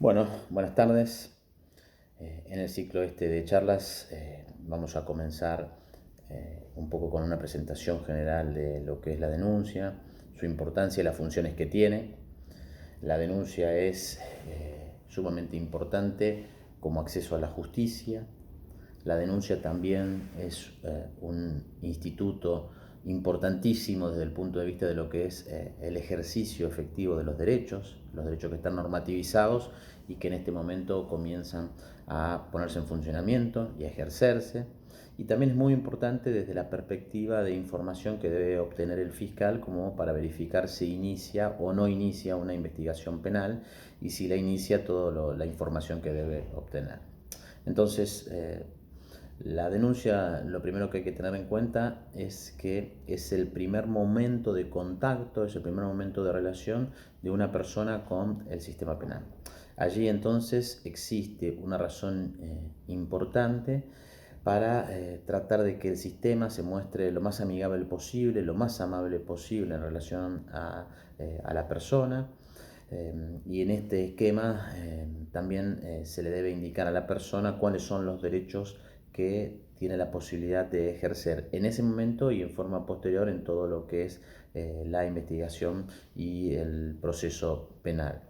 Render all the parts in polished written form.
Bueno, buenas tardes. En el ciclo este de charlas vamos a comenzar un poco con una presentación general de lo que es la denuncia, su importancia y las funciones que tiene. La denuncia es sumamente importante como acceso a la justicia. La denuncia también es un instituto importantísimo desde el punto de vista de lo que es el ejercicio efectivo de los derechos que están normativizados y que en este momento comienzan a ponerse en funcionamiento y a ejercerse. Y también es muy importante desde la perspectiva de información que debe obtener el fiscal como para verificar si inicia o no inicia una investigación penal y si la inicia toda la información que debe obtener. Entonces, la denuncia, lo primero que hay que tener en cuenta es que es el primer momento de contacto, es el primer momento de relación de una persona con el sistema penal. Allí entonces existe una razón importante para tratar de que el sistema se muestre lo más amigable posible, lo más amable posible en relación a la persona. Y en este esquema también se le debe indicar a la persona cuáles son los derechos que tiene la posibilidad de ejercer en ese momento y en forma posterior en todo lo que es la investigación y el proceso penal.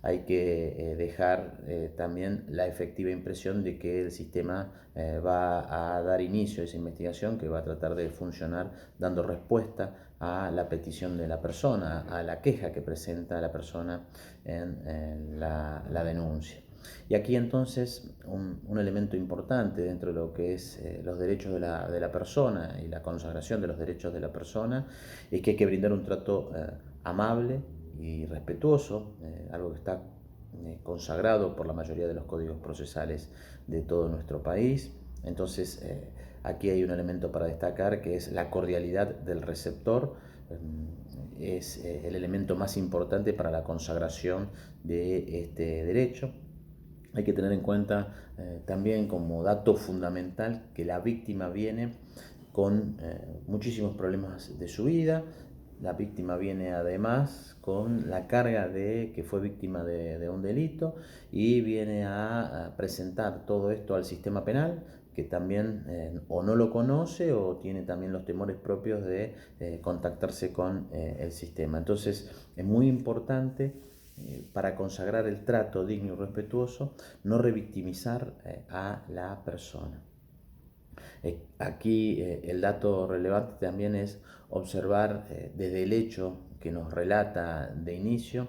Hay que dejar también la efectiva impresión de que el sistema va a dar inicio a esa investigación, que va a tratar de funcionar dando respuesta a la petición de la persona, a la queja que presenta la persona en la denuncia. Y aquí entonces un elemento importante dentro de lo que es los derechos de la persona y la consagración de los derechos de la persona es que hay que brindar un trato amable y respetuoso, algo que está consagrado por la mayoría de los códigos procesales de todo nuestro país. Entonces aquí hay un elemento para destacar que es la cordialidad del receptor. Es el elemento más importante para la consagración de este derecho. Hay que tener en cuenta también como dato fundamental que la víctima viene con muchísimos problemas de su vida. La víctima viene además con la carga de que fue víctima de un delito y viene a presentar todo esto al sistema penal, que también o no lo conoce o tiene también los temores propios de contactarse con el sistema. Entonces es muy importante para consagrar el trato digno y respetuoso, no revictimizar a la persona. Aquí el dato relevante también es observar desde el hecho que nos relata de inicio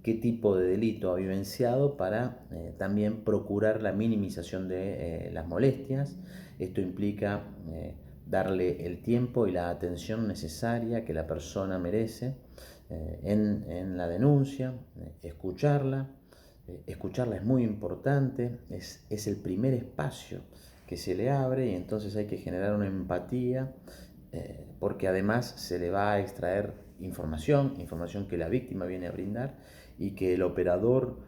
qué tipo de delito ha vivenciado para también procurar la minimización de las molestias. Esto implica darle el tiempo y la atención necesaria que la persona merece en la denuncia, escucharla. Escucharla es muy importante, es el primer espacio que se le abre y entonces hay que generar una empatía porque además se le va a extraer información que la víctima viene a brindar y que el operador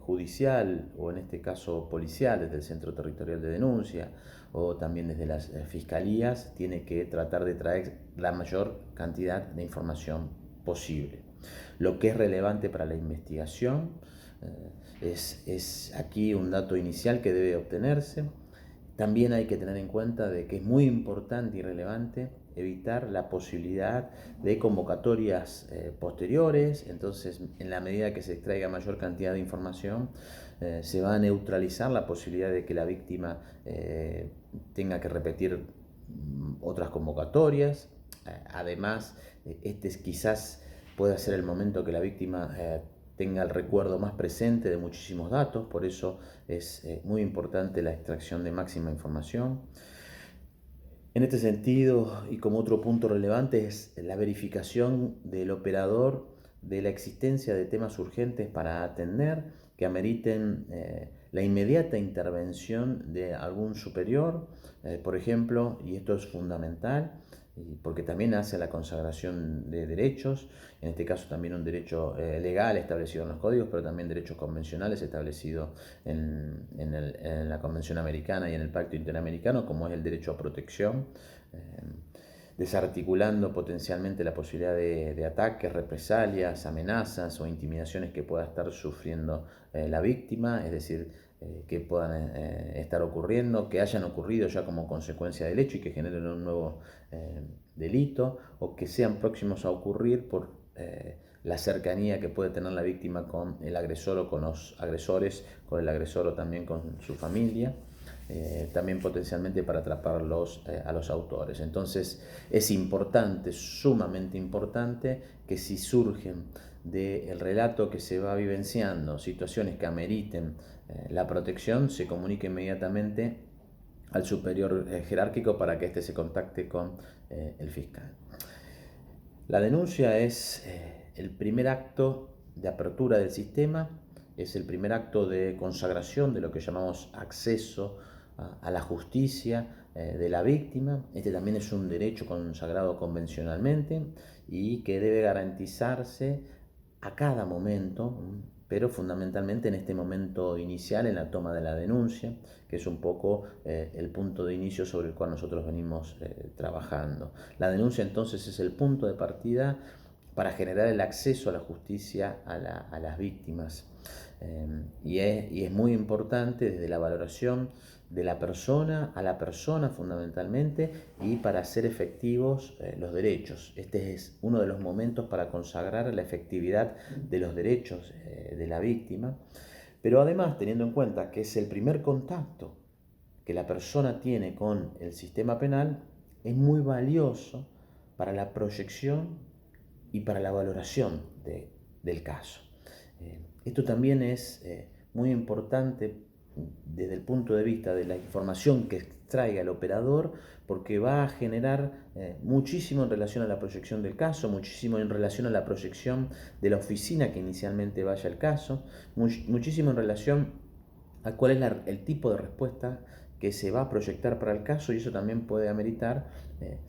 judicial o en este caso policial desde el Centro Territorial de Denuncia o también desde las fiscalías tiene que tratar de traer la mayor cantidad de información posible. Lo que es relevante para la investigación es aquí un dato inicial que debe obtenerse. También hay que tener en cuenta de que es muy importante y relevante evitar la posibilidad de convocatorias posteriores. Entonces, en la medida que se extraiga mayor cantidad de información, se va a neutralizar la posibilidad de que la víctima tenga que repetir otras convocatorias. Además, este quizás pueda ser el momento que la víctima tenga el recuerdo más presente de muchísimos datos, por eso es muy importante la extracción de máxima información. En este sentido, y como otro punto relevante, es la verificación del operador de la existencia de temas urgentes para atender que ameriten la inmediata intervención de algún superior, por ejemplo, y esto es fundamental, porque también hace la consagración de derechos, en este caso también un derecho legal establecido en los códigos, pero también derechos convencionales establecidos en la Convención Americana y en el Pacto Interamericano, como es el derecho a protección. desarticulando potencialmente la posibilidad de ataques, represalias, amenazas o intimidaciones que pueda estar sufriendo la víctima, es decir, que puedan estar ocurriendo, que hayan ocurrido ya como consecuencia del hecho y que generen un nuevo delito, o que sean próximos a ocurrir por la cercanía que puede tener la víctima con el agresor o con los agresores, con el agresor o también con su familia. También potencialmente para atrapar a los autores. Entonces es importante, sumamente importante, que si surgen del relato que se va vivenciando situaciones que ameriten la protección, se comunique inmediatamente al superior jerárquico para que éste se contacte con el fiscal. La denuncia es el primer acto de apertura del sistema, es el primer acto de consagración de lo que llamamos acceso a la justicia de la víctima. Este también es un derecho consagrado convencionalmente y que debe garantizarse a cada momento, pero fundamentalmente en este momento inicial, en la toma de la denuncia, que es un poco el punto de inicio sobre el cual nosotros venimos trabajando. La denuncia entonces es el punto de partida para generar el acceso a la justicia a las víctimas. Y es muy importante desde la valoración de la persona a la persona fundamentalmente, y para hacer efectivos los derechos. Este es uno de los momentos para consagrar la efectividad de los derechos de la víctima, pero además teniendo en cuenta que es el primer contacto que la persona tiene con el sistema penal, es muy valioso para la proyección y para la valoración del caso. Esto también es muy importante desde el punto de vista de la información que extraiga el operador, porque va a generar muchísimo en relación a la proyección del caso, muchísimo en relación a la proyección de la oficina que inicialmente vaya al caso, muchísimo en relación a cuál es el tipo de respuesta que se va a proyectar para el caso, y eso también puede ameritar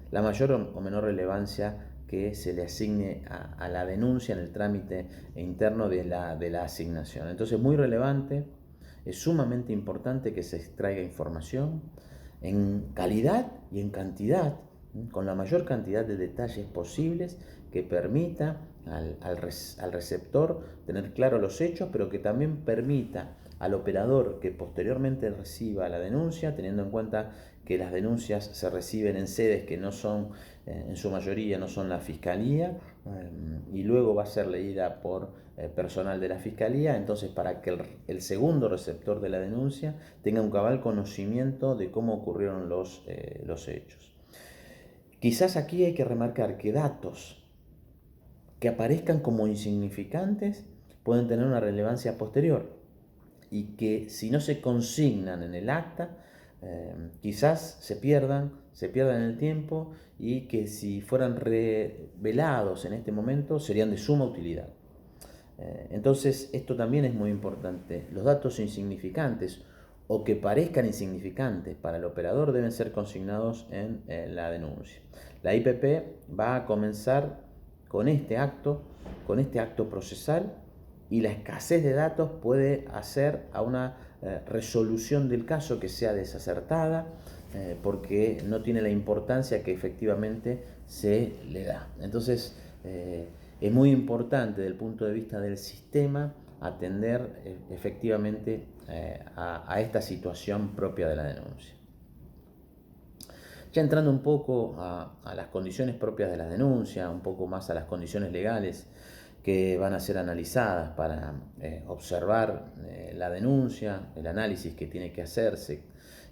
la mayor o menor relevancia que se le asigne a la denuncia en el trámite interno de la asignación. Entonces, muy relevante, es sumamente importante que se extraiga información en calidad y en cantidad, con la mayor cantidad de detalles posibles, que permita al receptor tener claro los hechos, pero que también permita al operador que posteriormente reciba la denuncia, teniendo en cuenta que las denuncias se reciben en sedes que no son, en su mayoría no son la fiscalía, y luego va a ser leída por personal de la fiscalía. Entonces, para que el segundo receptor de la denuncia tenga un cabal conocimiento de cómo ocurrieron los hechos. Quizás aquí hay que remarcar que datos que aparezcan como insignificantes pueden tener una relevancia posterior, y que si no se consignan en el acta, quizás se pierdan en el tiempo, y que si fueran revelados en este momento serían de suma utilidad. Entonces esto también es muy importante. Los datos insignificantes o que parezcan insignificantes para el operador deben ser consignados en la denuncia. La IPP va a comenzar con este acto procesal, y la escasez de datos puede hacer a una resolución del caso que sea desacertada, porque no tiene la importancia que efectivamente se le da. Entonces es muy importante desde el punto de vista del sistema atender efectivamente a esta situación propia de la denuncia. Ya entrando un poco a las condiciones propias de la denuncia, un poco más a las condiciones legales que van a ser analizadas para observar la denuncia, el análisis que tiene que hacerse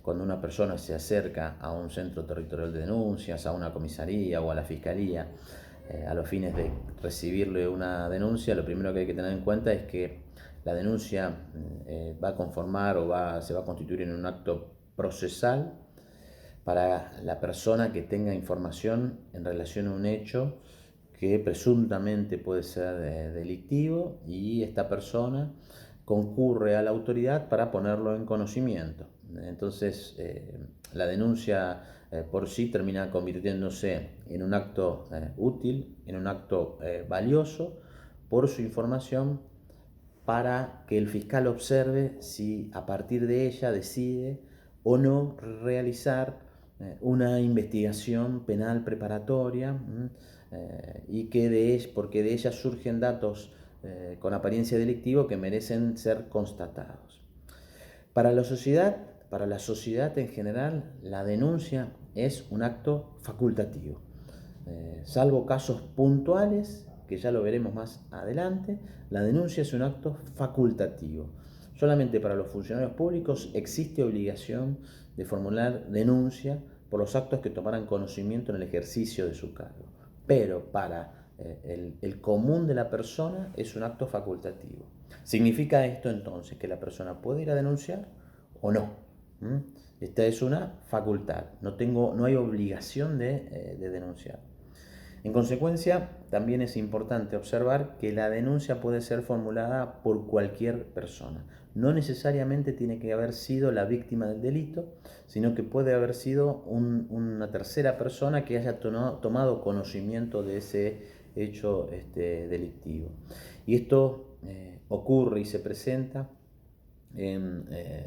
cuando una persona se acerca a un centro territorial de denuncias, a una comisaría o a la fiscalía, a los fines de recibirle una denuncia. Lo primero que hay que tener en cuenta es que la denuncia va a conformar o se va a constituir en un acto procesal para la persona que tenga información en relación a un hecho que presuntamente puede ser delictivo, y esta persona concurre a la autoridad para ponerlo en conocimiento. Entonces la denuncia por sí termina convirtiéndose en un acto útil, en un acto valioso por su información, para que el fiscal observe si a partir de ella decide o no realizar una investigación penal preparatoria y que porque de ella surgen datos con apariencia delictiva que merecen ser constatados. Para la sociedad en general, la denuncia es un acto facultativo. Salvo casos puntuales, que ya lo veremos más adelante, la denuncia es un acto facultativo. Solamente para los funcionarios públicos existe obligación de formular denuncia por los actos que tomaran conocimiento en el ejercicio de su cargo. Pero para el común de la persona es un acto facultativo. ¿Significa esto entonces que la persona puede ir a denunciar o no? Esta es una facultad, no hay obligación de denunciar. En consecuencia, también es importante observar que la denuncia puede ser formulada por cualquier persona. No necesariamente tiene que haber sido la víctima del delito, sino que puede haber sido una tercera persona que haya tomado conocimiento de ese hecho delictivo. Y esto ocurre y se presenta en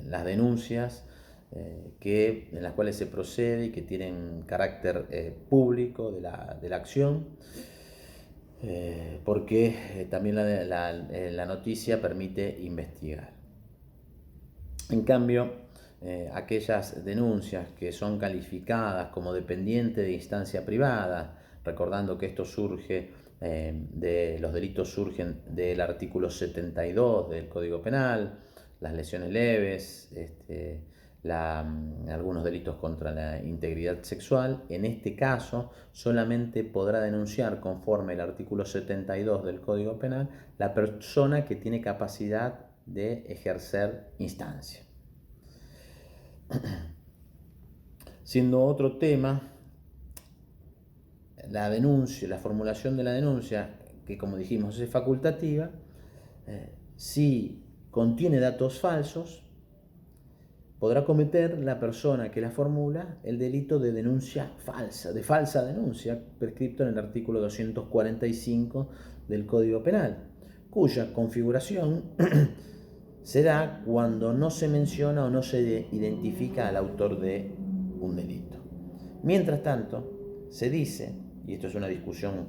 las denuncias en las cuales se procede y que tienen carácter público de la acción, porque también la noticia permite investigar. En cambio, aquellas denuncias que son calificadas como dependientes de instancia privada, recordando que esto surge los delitos surgen del artículo 72 del Código Penal, las lesiones leves, algunos delitos contra la integridad sexual. En este caso, solamente podrá denunciar conforme el artículo 72 del Código Penal la persona que tiene capacidad de ejercer instancia. Siendo otro tema, la denuncia, la formulación de la denuncia, que como dijimos es facultativa, si contiene datos falsos, podrá cometer la persona que la formula el delito de denuncia falsa, de falsa denuncia, prescripto en el artículo 245 del Código Penal, cuya configuración se da cuando no se menciona o no se identifica al autor de un delito. Mientras tanto, se dice, y esto es una discusión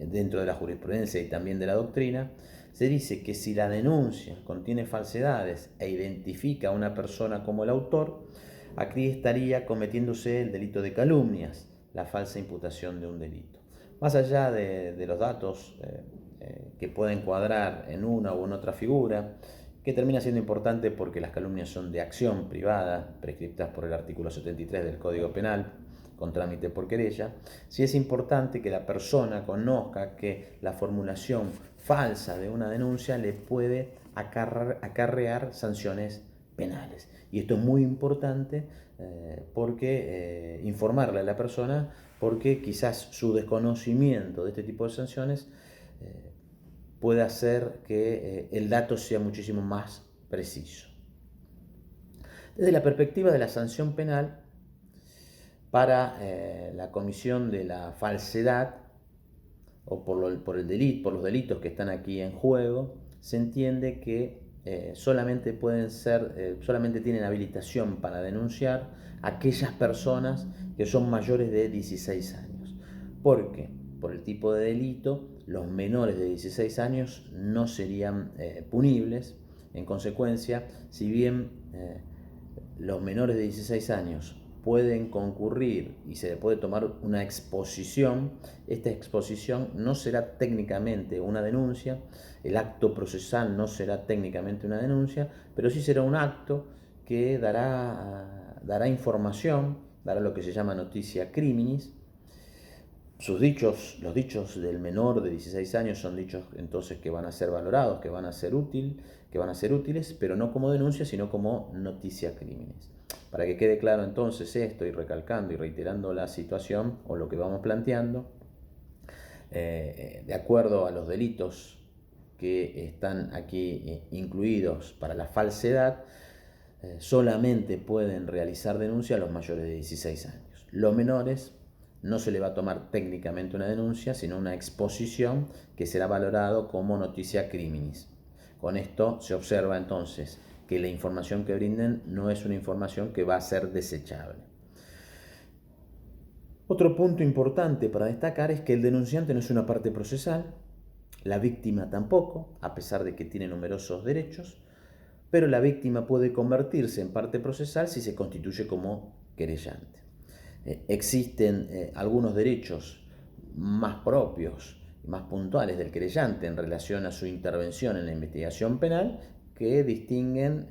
dentro de la jurisprudencia y también de la doctrina, se dice que si la denuncia contiene falsedades e identifica a una persona como el autor, aquí estaría cometiéndose el delito de calumnias, la falsa imputación de un delito. Más allá de los datos que pueden cuadrar en una u en otra figura, que termina siendo importante porque las calumnias son de acción privada, prescriptas por el artículo 73 del Código Penal, con trámite por querella, sí es importante que la persona conozca que la formulación falsa de una denuncia le puede acarrear sanciones penales. Y esto es muy importante porque informarle a la persona, porque quizás su desconocimiento de este tipo de sanciones puede hacer que el dato sea muchísimo más preciso. Desde la perspectiva de la sanción penal, para la comisión de la falsedad o por los delitos que están aquí en juego, se entiende que solamente tienen habilitación para denunciar aquellas personas que son mayores de 16 años. Porque por el tipo de delito, los menores de 16 años no serían punibles. En consecuencia, si bien los menores de 16 años pueden concurrir y se le puede tomar una exposición, esta exposición no será técnicamente una denuncia, el acto procesal no será técnicamente una denuncia, pero sí será un acto que dará información, dará lo que se llama noticia criminis. Los dichos del menor de 16 años son dichos entonces que van a ser valorados, que van a ser útiles, pero no como denuncia, sino como noticia criminis. Para que quede claro entonces esto, y recalcando y reiterando la situación o lo que vamos planteando, de acuerdo a los delitos que están aquí incluidos para la falsedad, solamente pueden realizar denuncia a los mayores de 16 años. Los menores no se le va a tomar técnicamente una denuncia, sino una exposición que será valorado como noticia criminis. Con esto se observa entonces que la información que brinden no es una información que va a ser desechable. Otro punto importante para destacar es que el denunciante no es una parte procesal, la víctima tampoco, a pesar de que tiene numerosos derechos, pero la víctima puede convertirse en parte procesal si se constituye como querellante. Existen algunos derechos más propios, más puntuales del querellante en relación a su intervención en la investigación penal que distinguen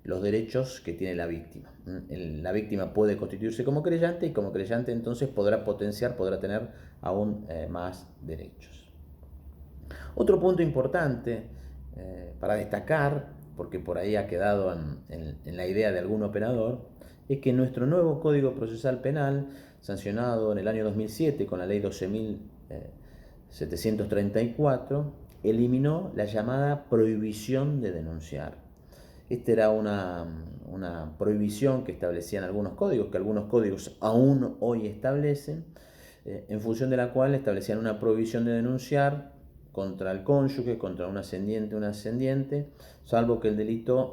los derechos que tiene la víctima. La víctima puede constituirse como querellante y como querellante entonces podrá tener aún más derechos. Otro punto importante para destacar, porque por ahí ha quedado en la idea de algún operador, es que nuestro nuevo Código Procesal Penal, sancionado en el año 2007 con la ley 12.734, eliminó la llamada prohibición de denunciar. Esta era una prohibición que establecían algunos códigos, que algunos códigos aún hoy establecen, en función de la cual establecían una prohibición de denunciar contra el cónyuge, contra un ascendiente, salvo que el delito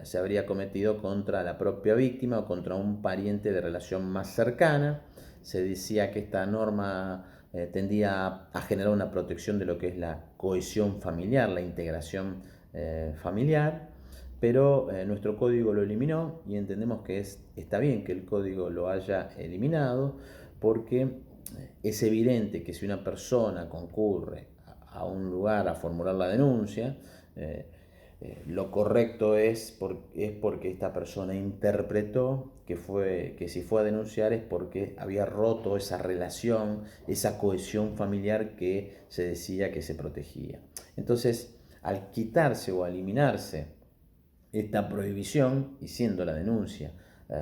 se habría cometido contra la propia víctima o contra un pariente de relación más cercana. Se decía que esta norma tendía a generar una protección de lo que es la cohesión familiar, la integración familiar, pero nuestro código lo eliminó y entendemos que está bien que el código lo haya eliminado porque es evidente que si una persona concurre a un lugar a formular la denuncia, lo correcto es porque esta persona interpretó que si fue a denunciar es porque había roto esa relación, esa cohesión familiar que se decía que se protegía. Entonces, al quitarse o eliminarse esta prohibición, y siendo la denuncia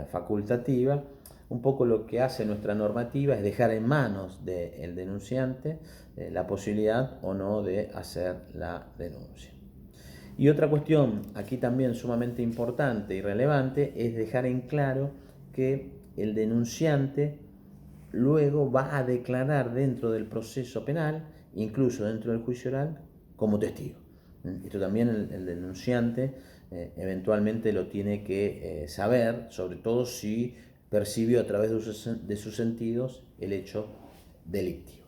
facultativa, un poco lo que hace nuestra normativa es dejar en manos del denunciante la posibilidad o no de hacer la denuncia. Y otra cuestión aquí también sumamente importante y relevante es dejar en claro que el denunciante luego va a declarar dentro del proceso penal, incluso dentro del juicio oral, como testigo. Esto también el denunciante eventualmente lo tiene que saber, sobre todo si percibió a través de sus sentidos el hecho delictivo.